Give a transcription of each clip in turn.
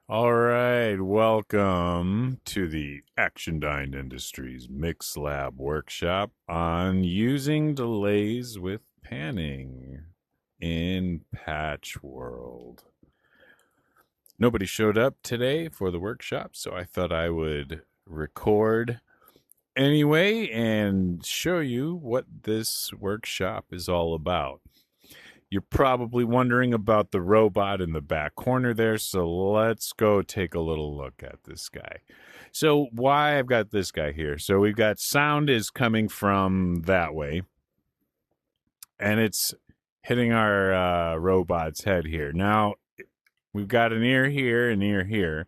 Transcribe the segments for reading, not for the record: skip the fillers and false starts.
All right, welcome to the Action Dyne Industries MixLab Workshop on using delays with panning in Patchworld. Nobody showed up today for the workshop, so I thought I would record anyway and show you what this workshop is all about. You're probably wondering about the robot in the back corner there, so let's go take a little look at this guy. So why I've got this guy here. So we've got sound is coming from that way, and it's hitting our robot's head here. Now, we've got an ear here, an ear here.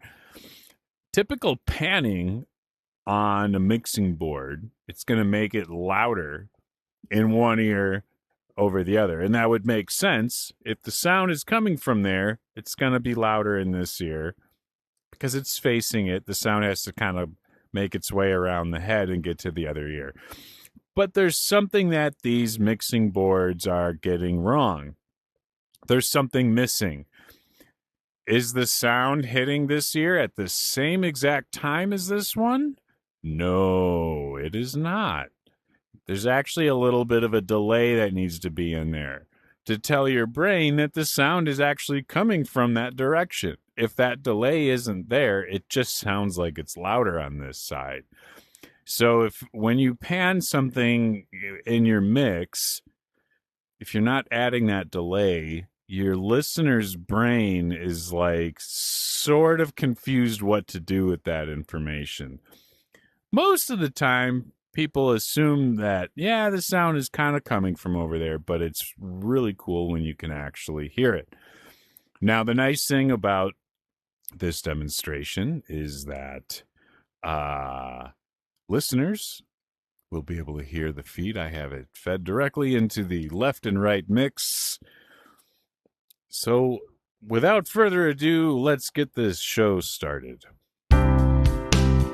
Typical panning on a mixing board, it's going to make it louder in one ear over the other. And that would make sense. If the sound is coming from there, it's going to be louder in this ear because it's facing it. The sound has to kind of make its way around the head and get to the other ear. But there's something that these mixing boards are getting wrong. There's something missing. Is the sound hitting this ear at the same exact time as this one? No, it is not. There's actually a little bit of a delay that needs to be in there to tell your brain that the sound is actually coming from that direction. If that delay isn't there, it just sounds like it's louder on this side. So when you pan something in your mix, if you're not adding that delay, your listener's brain is like sort of confused what to do with that information. Most of the time, people assume that, yeah, the sound is kind of coming from over there, but it's really cool when you can actually hear it. Now, the nice thing about this demonstration is that listeners will be able to hear the feed. I have it fed directly into the left and right mix. So, without further ado, let's get this show started.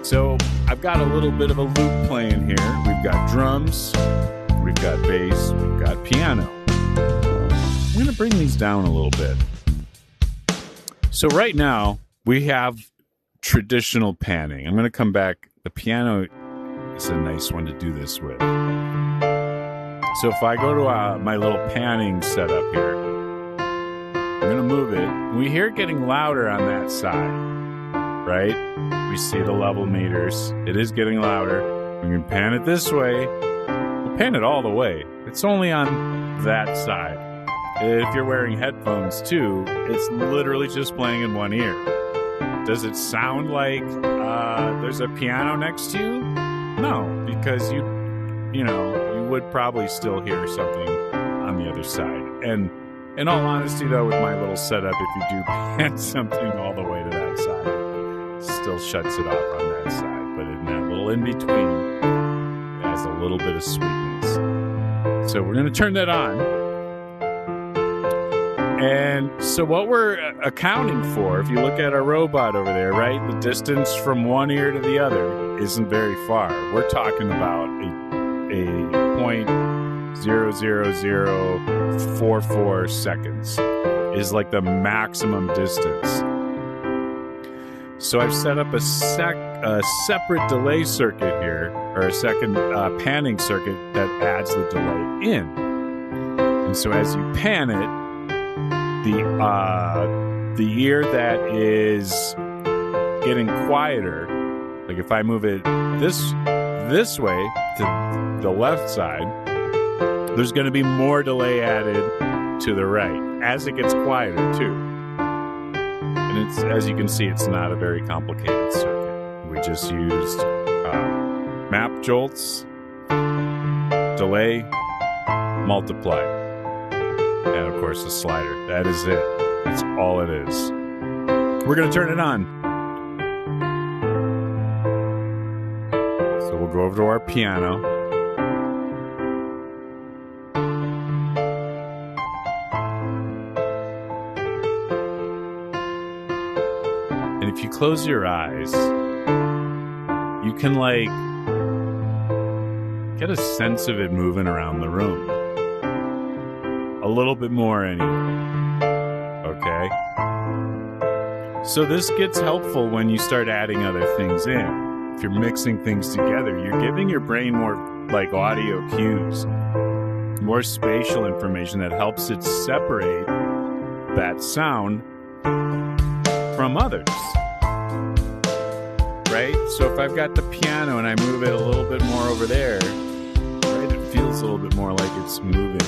So I've got a little bit of a loop playing here. We've got drums, we've got bass, we've got piano. I'm going to bring these down a little bit. So right now we have traditional panning. I'm going to come back. The piano is a nice one to do this with. So if I go to my little panning setup here, I'm going to move it. We hear it getting louder on that side. Right? We see the level meters. It is getting louder. We can pan it this way. We'll pan it all the way. It's only on that side. If you're wearing headphones too, it's literally just playing in one ear. Does it sound like there's a piano next to you? No, because you would probably still hear something on the other side. And in all honesty, though, with my little setup, if you do pan something all the way to that side, still shuts it off on that side, but in that little in-between, it has a little bit of sweetness. So we're going to turn that on. And so what we're accounting for, if you look at our robot over there, right, the distance from one ear to the other isn't very far. We're talking about a 0.00044 seconds is like the maximum distance. So I've set up a separate delay circuit here, or a second panning circuit that adds the delay in. And so as you pan it, the ear that is getting quieter, like if I move it this way to the left side, there's going to be more delay added to the right as it gets quieter too. And it's, as you can see, it's not a very complicated circuit. We just used map jolts, delay, multiply, and of course a slider. That is it. That's all it is. We're going to turn it on. So we'll go over to our piano. If you close your eyes, you can get a sense of it moving around the room. A little bit more anyway. Okay? So this gets helpful when you start adding other things in. If you're mixing things together, you're giving your brain more like audio cues, more spatial information that helps it separate that sound from others. Right? So if I've got the piano and I move it a little bit more over there, right, it feels a little bit more like it's moving.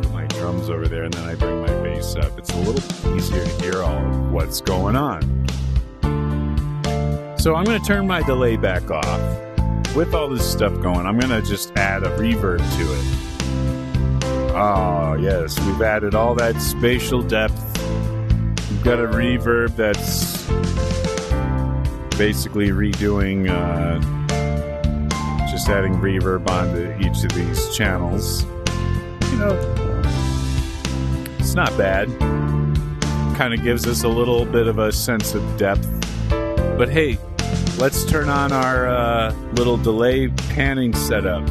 Put my drums over there and then I bring my bass up. It's a little easier to hear all of what's going on. So I'm going to turn my delay back off. With all this stuff going, I'm going to just add a reverb to it. Oh, yes, we've added all that spatial depth. We've got a reverb that's basically redoing, just adding reverb onto each of these channels. You know, it's not bad. Kind of gives us a little bit of a sense of depth. But hey, let's turn on our little delay panning setup.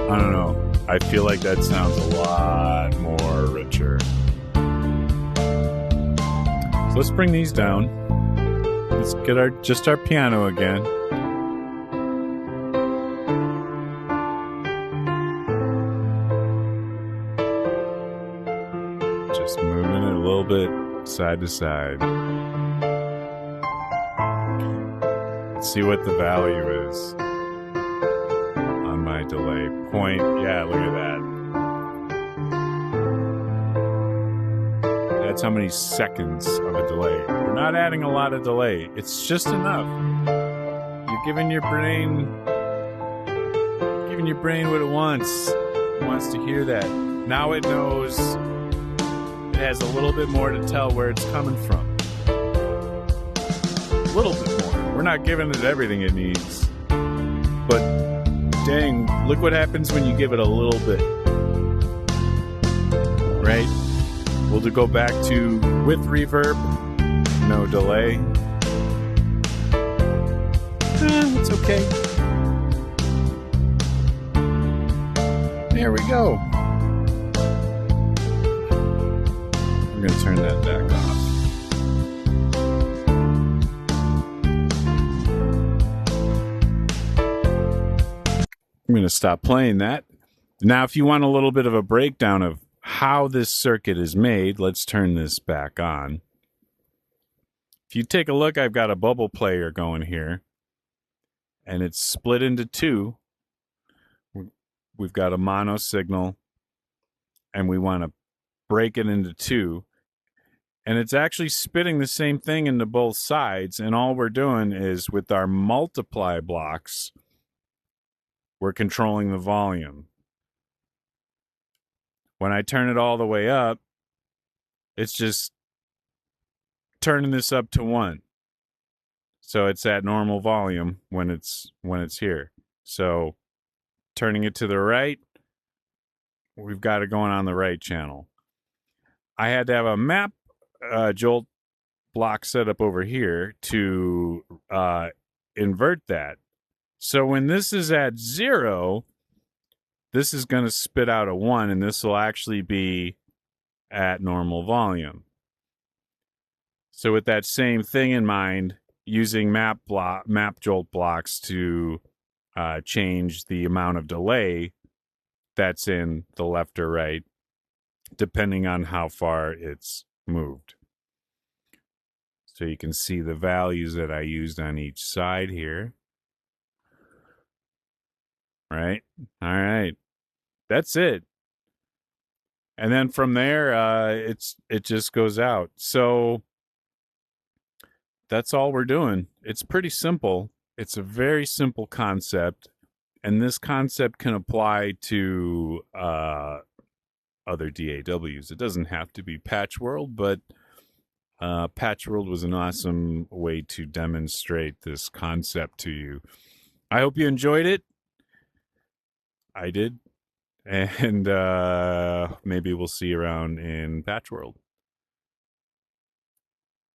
I don't know. I feel like that sounds a lot more richer. So let's bring these down. Let's get our piano again. Just moving it a little bit side to side. Let's see what the value is on my delay point. Yeah, look at that. That's how many seconds of a delay. We're not adding a lot of delay. It's just enough. You're giving your brain what it wants. It wants to hear that. Now it knows. It has a little bit more to tell where it's coming from. A little bit more. We're not giving it everything it needs. But dang, look what happens when you give it a little bit. Right? We'll go back to with reverb, no delay. It's okay. There we go. I'm going to turn that back off. I'm going to stop playing that. Now, if you want a little bit of a breakdown of how this circuit is made, let's turn this back on. If you take a look, I've got a bubble player going here, and it's split into two. We've got a mono signal, and we want to break it into two. And it's actually spitting the same thing into both sides, and all we're doing is with our multiply blocks, we're controlling the volume. When I turn it all the way up, it's just turning this up to 1. So it's at normal volume when it's here. So turning it to the right, we've got it going on the right channel. I had to have a map jolt block set up over here to invert that. So when this is at 0, this is going to spit out a 1, and this will actually be at normal volume. So with that same thing in mind, using map jolt blocks to change the amount of delay that's in the left or right, depending on how far it's moved. So you can see the values that I used on each side here. Right? All right. That's it. And then from there, it just goes out. So that's all we're doing. It's pretty simple. It's a very simple concept. And this concept can apply to other DAWs. It doesn't have to be Patchworld, but Patchworld was an awesome way to demonstrate this concept to you. I hope you enjoyed it. I did. And maybe we'll see you around in Patchworld.